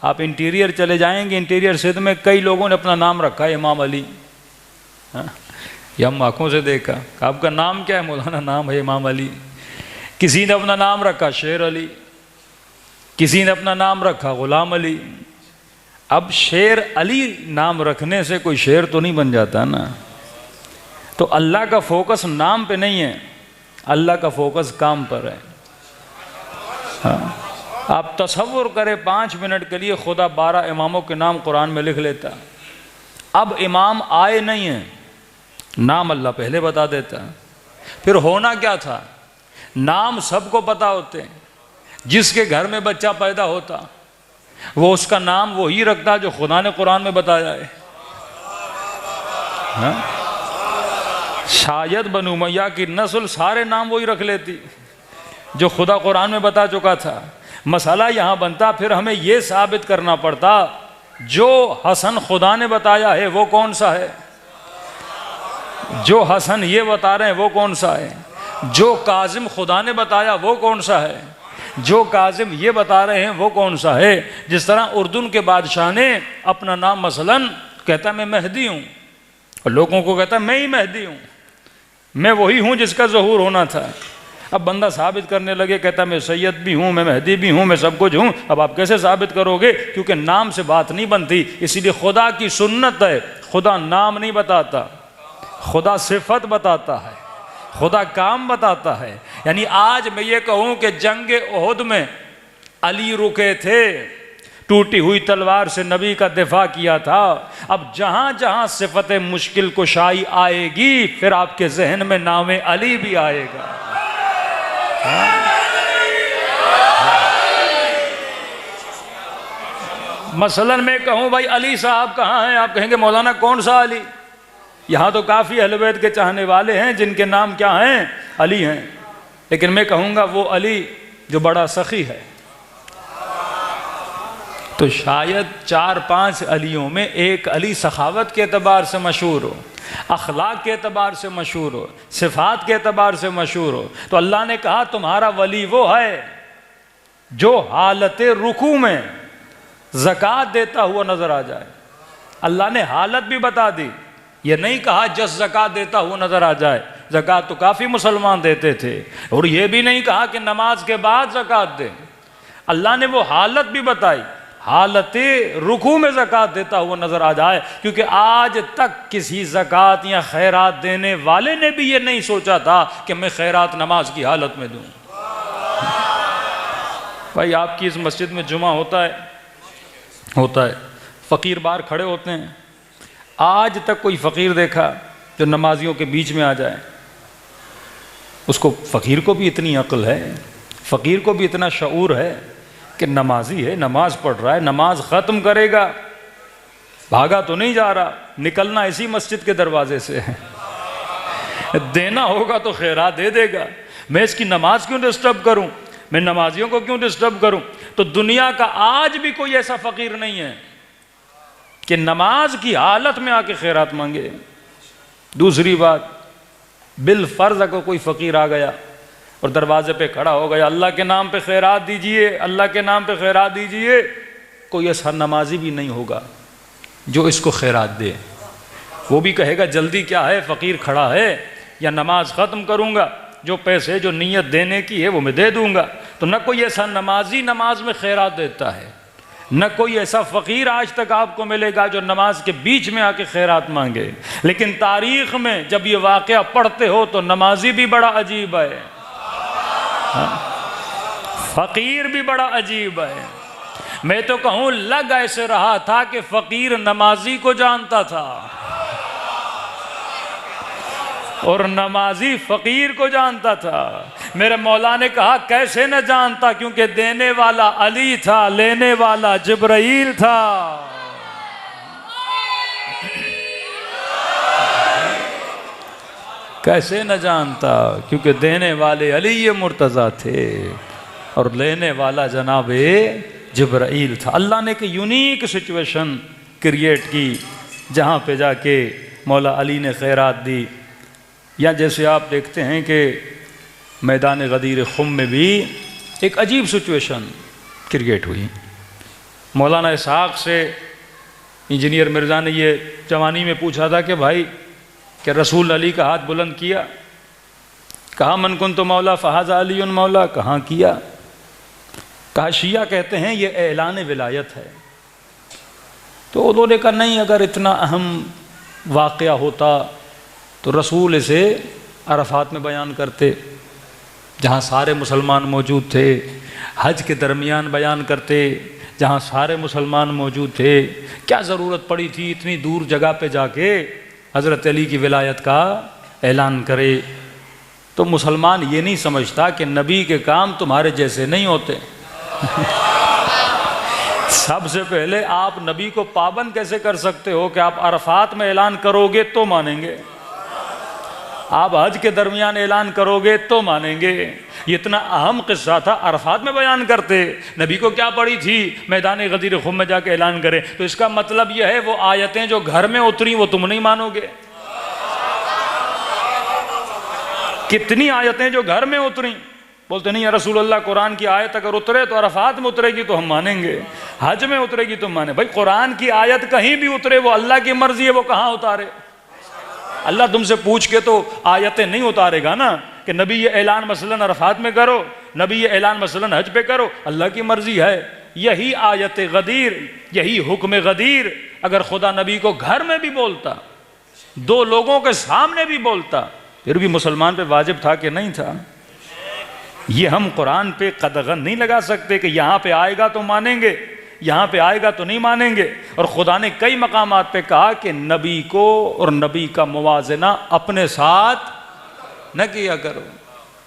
آپ انٹیریئر چلے جائیں گے، انٹیریئر سندھ میں کئی لوگوں نے اپنا نام رکھا ہے امام علی، یہ ہم آنکھوں سے دیکھا. آپ کا نام کیا ہے؟ مولانا نام ہے امام علی. کسی نے اپنا نام رکھا شیر علی، کسی نے اپنا نام رکھا غلام علی. اب شیر علی نام رکھنے سے کوئی شیر تو نہیں بن جاتا نا. تو اللہ کا فوکس نام پہ نہیں ہے، اللہ کا فوکس کام پر ہے. آپ تصور کریں 5 منٹ کے لیے خدا 12 اماموں کے نام قرآن میں لکھ لیتا. اب امام آئے نہیں ہیں، نام اللہ پہلے بتا دیتا. پھر ہونا کیا تھا؟ نام سب کو پتا ہوتے ہیں. جس کے گھر میں بچہ پیدا ہوتا وہ اس کا نام وہی رکھتا جو خدا نے قرآن میں بتایا ہے. شاید بنو امیہ کی نسل سارے نام وہی رکھ لیتی جو خدا قرآن میں بتا چکا تھا. مسئلہ یہاں بنتا پھر ہمیں یہ ثابت کرنا پڑتا جو حسن خدا نے بتایا ہے وہ کون سا ہے، جو حسن یہ بتا رہے ہیں وہ کون سا ہے، جو کاظم خدا نے بتایا وہ کون سا ہے، جو کاظم یہ بتا رہے ہیں وہ کون سا ہے. جس طرح اردن کے بادشاہ نے اپنا نام مثلاً کہتا میں مہدی ہوں، اور لوگوں کو کہتا میں ہی مہدی ہوں، میں وہی ہوں جس کا ظہور ہونا تھا. اب بندہ ثابت کرنے لگے کہتا میں سید بھی ہوں، میں مہدی بھی ہوں، میں سب کچھ ہوں. اب آپ کیسے ثابت کرو گے؟ کیونکہ نام سے بات نہیں بنتی. اسی لیے خدا کی سنت ہے، خدا نام نہیں بتاتا، خدا صفت بتاتا ہے، خدا کام بتاتا ہے. یعنی آج میں یہ کہوں کہ جنگ احد میں علی رکے تھے، ٹوٹی ہوئی تلوار سے نبی کا دفاع کیا تھا. اب جہاں جہاں صفت مشکل کشائی آئے گی پھر آپ کے ذہن میں نام علی بھی آئے گا. مثلاً میں کہوں بھائی علی صاحب کہاں ہیں؟ آپ کہیں گے مولانا کون سا علی؟ یہاں تو کافی اہل بیت کے چاہنے والے ہیں جن کے نام کیا ہیں؟ علی ہیں. لیکن میں کہوں گا وہ علی جو بڑا سخی ہے. تو شاید 4-5 علیوں میں ایک علی سخاوت کے اعتبار سے مشہور ہو، اخلاق کے اعتبار سے مشہور ہو، صفات کے اعتبار سے مشہور ہو. تو اللہ نے کہا تمہارا ولی وہ ہے جو حالت رکوع میں زکوٰۃ دیتا ہوا نظر آ جائے. اللہ نے حالت بھی بتا دی، یہ نہیں کہا جس زکوٰۃ دیتا ہوا نظر آ جائے. زکوٰۃ تو کافی مسلمان دیتے تھے. اور یہ بھی نہیں کہا کہ نماز کے بعد زکوٰۃ دیں. اللہ نے وہ حالت بھی بتائی، حالت رکوع میں زکوٰۃ دیتا ہوا نظر آ جائے. کیونکہ آج تک کسی زکوٰۃ یا خیرات دینے والے نے بھی یہ نہیں سوچا تھا کہ میں خیرات نماز کی حالت میں دوں. بھائی آپ کی اس مسجد میں جمعہ ہوتا ہے، فقیر باہر کھڑے ہوتے ہیں. آج تک کوئی فقیر دیکھا جو نمازیوں کے بیچ میں آ جائے؟ اس کو فقیر کو بھی اتنی عقل ہے، فقیر کو بھی اتنا شعور ہے کہ نمازی ہے، نماز پڑھ رہا ہے، نماز ختم کرے گا، بھاگا تو نہیں جا رہا، نکلنا اسی مسجد کے دروازے سے ہے. دینا ہوگا تو خیرات دے دے گا. میں اس کی نماز کیوں ڈسٹرب کروں؟ میں نمازیوں کو کیوں ڈسٹرب کروں؟ تو دنیا کا آج بھی کوئی ایسا فقیر نہیں ہے کہ نماز کی حالت میں آ کے خیرات مانگے. دوسری بات، بالفرض اگر کوئی فقیر آ گیا اور دروازے پہ کھڑا ہو گیا اللہ کے نام پہ خیرات دیجئے، اللہ کے نام پہ خیرات دیجئے، کوئی ایسا نمازی بھی نہیں ہوگا جو اس کو خیرات دے. وہ بھی کہے گا جلدی کیا ہے، فقیر کھڑا ہے، یا نماز ختم کروں گا، جو پیسے جو نیت دینے کی ہے وہ میں دے دوں گا. تو نہ کوئی ایسا نمازی نماز میں خیرات دیتا ہے، نہ کوئی ایسا فقیر آج تک آپ کو ملے گا جو نماز کے بیچ میں آ کے خیرات مانگے. لیکن تاریخ میں جب یہ واقعہ پڑھتے ہو تو نمازی بھی بڑا عجیب ہے، فقیر بھی بڑا عجیب ہے. میں تو کہوں لگ ایسے رہا تھا کہ فقیر نمازی کو جانتا تھا اور نمازی فقیر کو جانتا تھا. میرے مولا نے کہا کیسے نہ جانتا، کیونکہ دینے والا علی تھا، لینے والا جبرائیل تھا. کیسے نہ جانتا، کیونکہ دینے والے علی مرتضیٰ تھے اور لینے والا جناب جبرائیل تھا. اللہ نے ایک یونیک سچویشن کریٹ کی جہاں پہ جا کے مولا علی نے خیرات دی. یا جیسے آپ دیکھتے ہیں کہ میدان غدیر خم میں بھی ایک عجیب سچویشن کریٹ ہوئی. مولانا اسحاق سے انجینئر مرزا نے یہ جوانی میں پوچھا تھا کہ بھائی کہ رسول علی کا ہاتھ بلند کیا؟ کہا من کنت مولا فہذا علی مولا. کہاں کیا؟ کہا شیعہ کہتے ہیں یہ اعلان ولایت ہے. تو انہوں نے کہا نہیں، اگر اتنا اہم واقعہ ہوتا تو رسول اسے عرفات میں بیان کرتے، جہاں سارے مسلمان موجود تھے. حج کے درمیان بیان کرتے جہاں سارے مسلمان موجود تھے. کیا ضرورت پڑی تھی اتنی دور جگہ پہ جا کے حضرت علی کی ولایت کا اعلان کرے؟ تو مسلمان یہ نہیں سمجھتا کہ نبی کے کام تمہارے جیسے نہیں ہوتے. سب سے پہلے آپ نبی کو پابند کیسے کر سکتے ہو کہ آپ عرفات میں اعلان کرو گے تو مانیں گے، آپ حج کے درمیان اعلان کرو گے تو مانیں گے. یہ اتنا اہم قصہ تھا، عرفات میں بیان کرتے. نبی کو کیا پڑی تھی میدان غدیر خم میں جا کے اعلان کرے؟ تو اس کا مطلب یہ ہے وہ آیتیں جو گھر میں اتری وہ تم نہیں مانو گے. کتنی آیتیں جو گھر میں اتری، بولتے نہیں یا رسول اللہ قرآن کی آیت اگر اترے تو عرفات میں اترے گی تو ہم مانیں گے، حج میں اترے گی تو مانیں. بھائی قرآن کی آیت کہیں بھی اترے وہ اللہ کی مرضی ہے، وہ کہاں اتارے؟ اللہ تم سے پوچھ کے تو آیتیں نہیں اتارے گا نا کہ نبی یہ اعلان مثلاً عرفات میں کرو، نبی یہ اعلان مثلاً حج پہ کرو. اللہ کی مرضی ہے. یہی آیت غدیر، یہی حکم غدیر اگر خدا نبی کو گھر میں بھی بولتا، دو لوگوں کے سامنے بھی بولتا، پھر بھی مسلمان پہ واجب تھا کہ نہیں تھا؟ یہ ہم قرآن پہ قدغن نہیں لگا سکتے کہ یہاں پہ آئے گا تو مانیں گے، یہاں پہ آئے گا تو نہیں مانیں گے. اور خدا نے کئی مقامات پہ کہا کہ نبی کو اور نبی کا موازنہ اپنے ساتھ نہ کیا کرو.